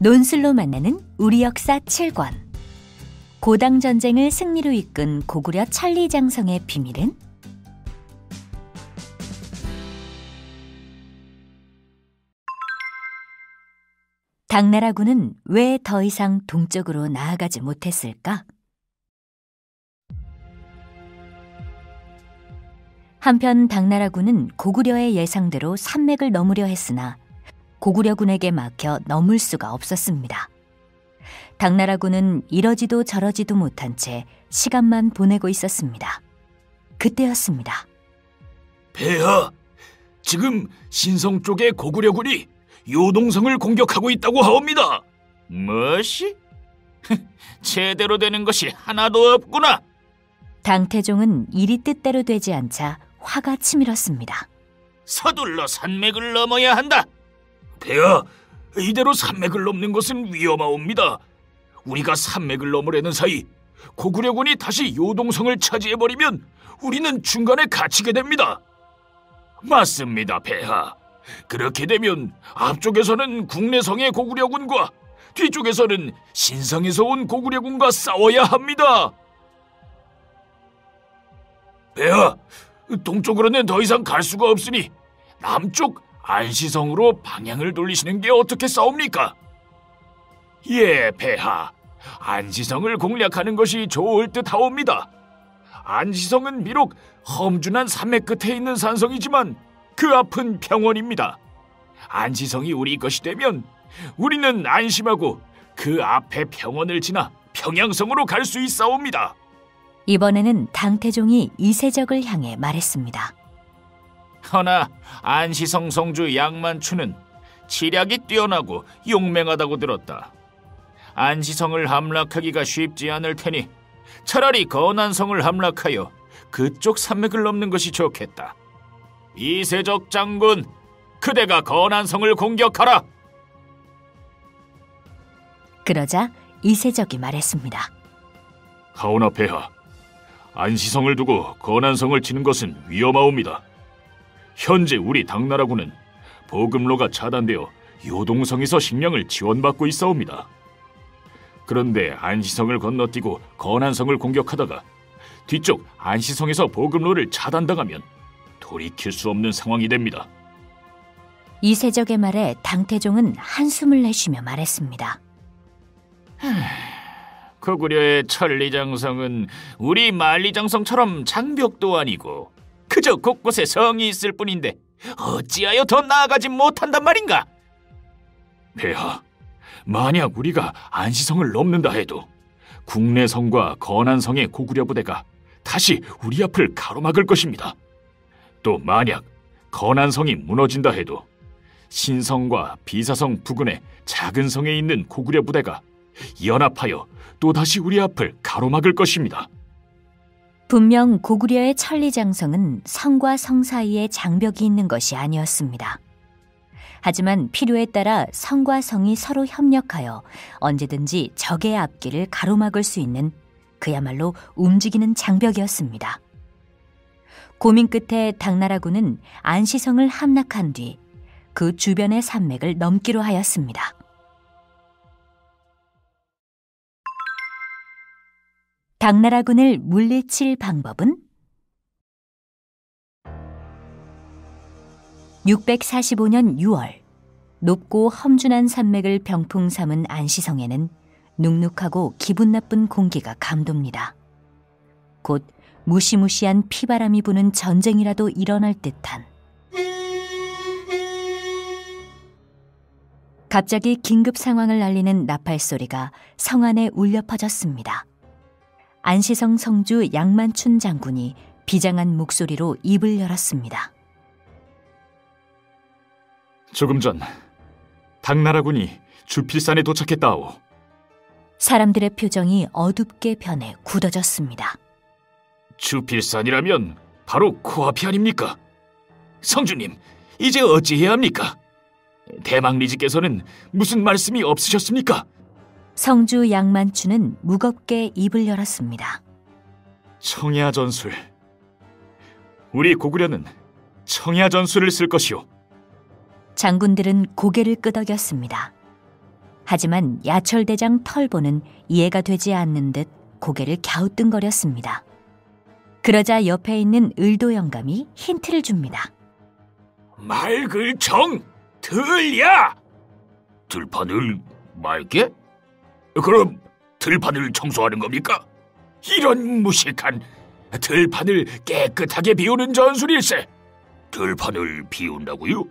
논술로 만나는 우리 역사 7권. 고당 전쟁을 승리로 이끈 고구려 천리장성의 비밀은? 당나라군은 왜 더 이상 동쪽으로 나아가지 못했을까? 한편 당나라군은 고구려의 예상대로 산맥을 넘으려 했으나 고구려군에게 막혀 넘을 수가 없었습니다. 당나라군은 이러지도 저러지도 못한 채 시간만 보내고 있었습니다. 그때였습니다. 폐하, 지금 신성 쪽의 고구려군이 요동성을 공격하고 있다고 하옵니다. 뭐시? 제대로 되는 것이 하나도 없구나. 당태종은 일이 뜻대로 되지 않자 화가 치밀었습니다. 서둘러 산맥을 넘어야 한다. 폐하, 이대로 산맥을 넘는 것은 위험하옵니다. 우리가 산맥을 넘으려는 사이 고구려군이 다시 요동성을 차지해버리면 우리는 중간에 갇히게 됩니다. 맞습니다, 폐하. 그렇게 되면 앞쪽에서는 국내성의 고구려군과 뒤쪽에서는 신성에서 온 고구려군과 싸워야 합니다. 폐하, 동쪽으로는 더 이상 갈 수가 없으니 남쪽 안시성으로 방향을 돌리시는 게 어떻게 싸웁니까? 예, 폐하. 안시성을 공략하는 것이 좋을 듯하옵니다. 안시성은 비록 험준한 산맥 끝에 있는 산성이지만 그 앞은 평원입니다. 안시성이 우리 것이 되면 우리는 안심하고 그 앞에 평원을 지나 평양성으로 갈 수 있사옵니다. 이번에는 당태종이 이세적을 향해 말했습니다. 허나 안시성 성주 양만추는 치략이 뛰어나고 용맹하다고 들었다. 안시성을 함락하기가 쉽지 않을 테니 차라리 건안성을 함락하여 그쪽 산맥을 넘는 것이 좋겠다. 이세적 장군, 그대가 건안성을 공격하라. 그러자 이세적이 말했습니다. 하오나 폐하, 안시성을 두고 건안성을 치는 것은 위험하옵니다. 현재 우리 당나라군은 보급로가 차단되어 요동성에서 식량을 지원받고 있사옵니다. 그런데 안시성을 건너뛰고 건안성을 공격하다가 뒤쪽 안시성에서 보급로를 차단당하면 돌이킬 수 없는 상황이 됩니다. 이세적의 말에 당태종은 한숨을 내쉬며 말했습니다. 고구려의 천리장성은 우리 만리장성처럼 장벽도 아니고 그저 곳곳에 성이 있을 뿐인데 어찌하여 더 나아가지 못한단 말인가? 폐하, 만약 우리가 안시성을 넘는다 해도 국내성과 건안성의 고구려 부대가 다시 우리 앞을 가로막을 것입니다. 또 만약 건안성이 무너진다 해도 신성과 비사성 부근의 작은 성에 있는 고구려 부대가 연합하여 또다시 우리 앞을 가로막을 것입니다. 분명 고구려의 천리장성은 성과 성 사이에 장벽이 있는 것이 아니었습니다. 하지만 필요에 따라 성과 성이 서로 협력하여 언제든지 적의 앞길을 가로막을 수 있는 그야말로 움직이는 장벽이었습니다. 고민 끝에 당나라군은 안시성을 함락한 뒤 그 주변의 산맥을 넘기로 하였습니다. 당나라군을 물리칠 방법은? 645년 6월, 높고 험준한 산맥을 병풍 삼은 안시성에는 눅눅하고 기분 나쁜 공기가 감돕니다. 곧 무시무시한 피바람이 부는 전쟁이라도 일어날 듯한. 갑자기 긴급 상황을 알리는 나팔 소리가 성 안에 울려 퍼졌습니다. 안시성 성주 양만춘 장군이 비장한 목소리로 입을 열었습니다. 조금 전 당나라군이 주필산에 도착했다오. 사람들의 표정이 어둡게 변해 굳어졌습니다. 주필산이라면 바로 코앞이 아닙니까? 성주님, 이제 어찌해야 합니까? 대망리지께서는 무슨 말씀이 없으셨습니까? 성주 양만추는 무겁게 입을 열었습니다. 청야 전술. 우리 고구려는 청야 전술을 쓸 것이오. 장군들은 고개를 끄덕였습니다. 하지만 야철대장 털보는 이해가 되지 않는 듯 고개를 갸우뚱거렸습니다. 그러자 옆에 있는 을도 영감이 힌트를 줍니다. 맑을 정 들야. 들판을 맑게? 그럼 들판을 청소하는 겁니까? 이런 무식한, 들판을 깨끗하게 비우는 전술일세. 들판을 비운다고요?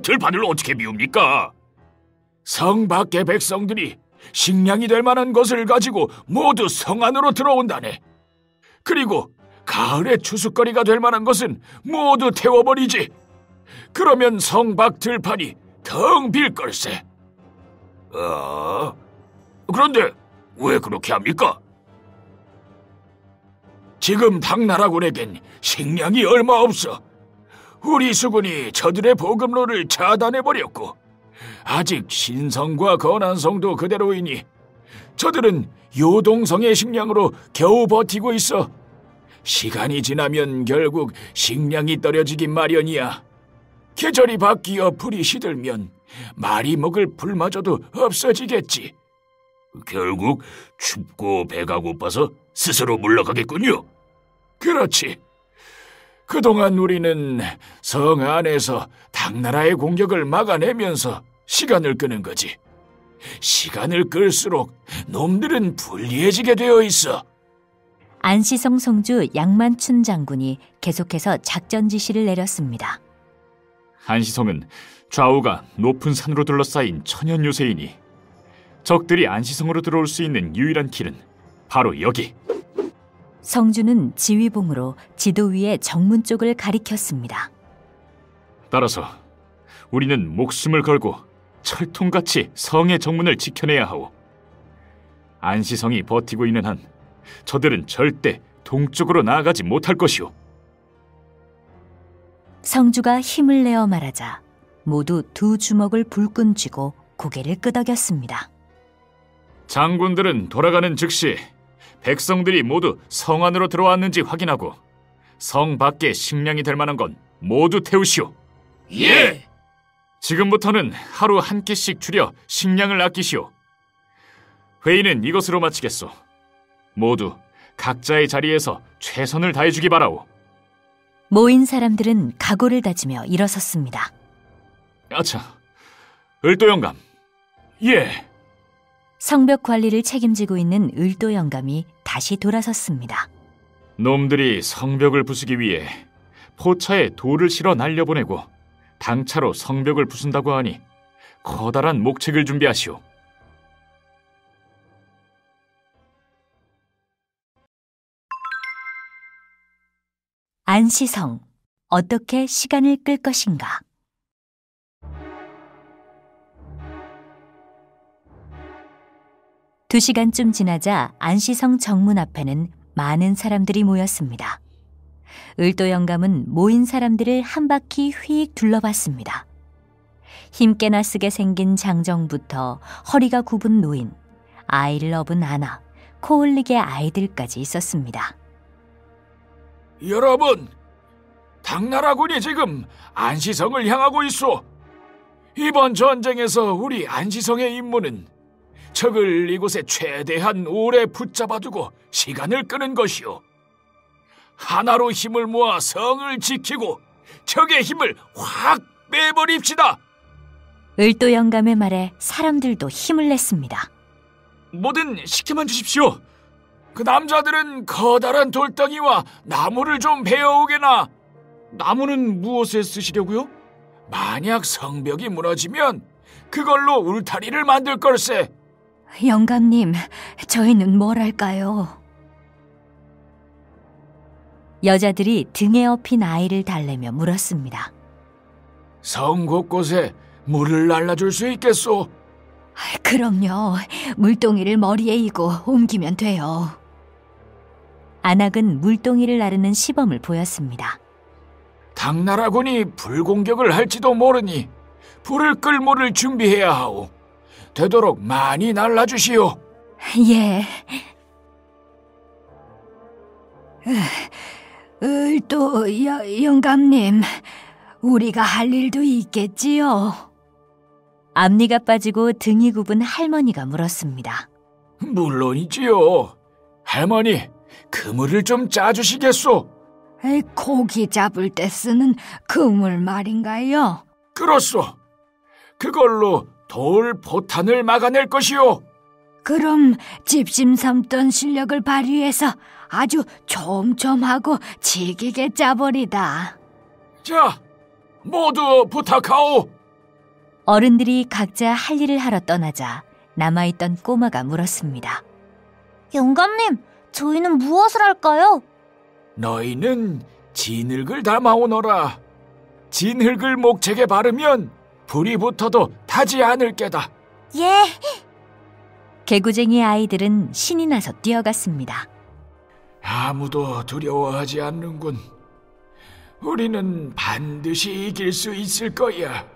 들판을 어떻게 비웁니까? 성 밖의 백성들이 식량이 될 만한 것을 가지고 모두 성 안으로 들어온다네. 그리고 가을에 추수거리가 될 만한 것은 모두 태워버리지. 그러면 성 밖 들판이 텅 빌 걸세. 그런데 왜 그렇게 합니까? 지금 당나라군에겐 식량이 얼마 없어. 우리 수군이 저들의 보급로를 차단해버렸고 아직 신성과 건안성도 그대로이니 저들은 요동성의 식량으로 겨우 버티고 있어. 시간이 지나면 결국 식량이 떨어지긴 마련이야. 계절이 바뀌어 풀이 시들면 말이 먹을 풀마저도 없어지겠지. 결국 춥고 배가 고파서 스스로 물러가겠군요. 그렇지. 그동안 우리는 성 안에서 당나라의 공격을 막아내면서 시간을 끄는 거지. 시간을 끌수록 놈들은 불리해지게 되어 있어. 안시성 성주 양만춘 장군이 계속해서 작전 지시를 내렸습니다. 안시성은 좌우가 높은 산으로 둘러싸인 천연 요새이니 적들이 안시성으로 들어올 수 있는 유일한 길은 바로 여기. 성주는 지휘봉으로 지도 위에 정문 쪽을 가리켰습니다. 따라서 우리는 목숨을 걸고 철통같이 성의 정문을 지켜내야 하오. 안시성이 버티고 있는 한 저들은 절대 동쪽으로 나아가지 못할 것이오. 성주가 힘을 내어 말하자 모두 두 주먹을 불끈 쥐고 고개를 끄덕였습니다. 장군들은 돌아가는 즉시 백성들이 모두 성 안으로 들어왔는지 확인하고 성 밖에 식량이 될 만한 건 모두 태우시오. 예! 지금부터는 하루 한 끼씩 줄여 식량을 아끼시오. 회의는 이것으로 마치겠소. 모두 각자의 자리에서 최선을 다해주기 바라오. 모인 사람들은 각오를 다지며 일어섰습니다. 아차, 을도 영감. 예. 성벽 관리를 책임지고 있는 을도 영감이 다시 돌아섰습니다. 놈들이 성벽을 부수기 위해 포차에 돌을 실어 날려보내고 당차로 성벽을 부순다고 하니 커다란 목책을 준비하시오. 안시성, 어떻게 시간을 끌 것인가? 두 시간쯤 지나자 안시성 정문 앞에는 많은 사람들이 모였습니다. 을도 영감은 모인 사람들을 한 바퀴 휙 둘러봤습니다. 힘께나 쓰게 생긴 장정부터 허리가 굽은 노인, 아이를 업은 아나, 코 흘리게 아이들까지 있었습니다. 여러분, 당나라군이 지금 안시성을 향하고 있소. 이번 전쟁에서 우리 안시성의 임무는 적을 이곳에 최대한 오래 붙잡아두고 시간을 끄는 것이오. 하나로 힘을 모아 성을 지키고 적의 힘을 확 빼버립시다. 을도 영감의 말에 사람들도 힘을 냈습니다. 뭐든 시켜만 주십시오. 그 남자들은 커다란 돌덩이와 나무를 좀 베어오게나. 나무는 무엇에 쓰시려고요? 만약 성벽이 무너지면 그걸로 울타리를 만들 걸세. 영감님, 저희는 뭘 할까요? 여자들이 등에 업힌 아이를 달래며 물었습니다. 성 곳곳에 물을 날라줄 수 있겠소? 그럼요. 물동이를 머리에 이고 옮기면 돼요. 안악은 물동이를 나르는 시범을 보였습니다. 당나라군이 불공격을 할지도 모르니 불을 끌 물을 준비해야 하오. 되도록 많이 날라주시오. 예. 또 영감님, 우리가 할 일도 있겠지요. 앞니가 빠지고 등이 굽은 할머니가 물었습니다. 물론이지요. 할머니, 그물을 좀 짜주시겠소? 고기 잡을 때 쓰는 그물 말인가요? 그렇소. 그걸로 돌 포탄을 막아낼 것이요. 그럼 집심 삼던 실력을 발휘해서 아주 촘촘하고 질기게 짜버리다. 자, 모두 부탁하오. 어른들이 각자 할 일을 하러 떠나자 남아있던 꼬마가 물었습니다. 영감님, 저희는 무엇을 할까요? 너희는 진흙을 담아오너라. 진흙을 목책에 바르면 불이 붙어도 타지 않을 게다. 예. 개구쟁이 아이들은 신이 나서 뛰어갔습니다. 아무도 두려워하지 않는군. 우리는 반드시 이길 수 있을 거야.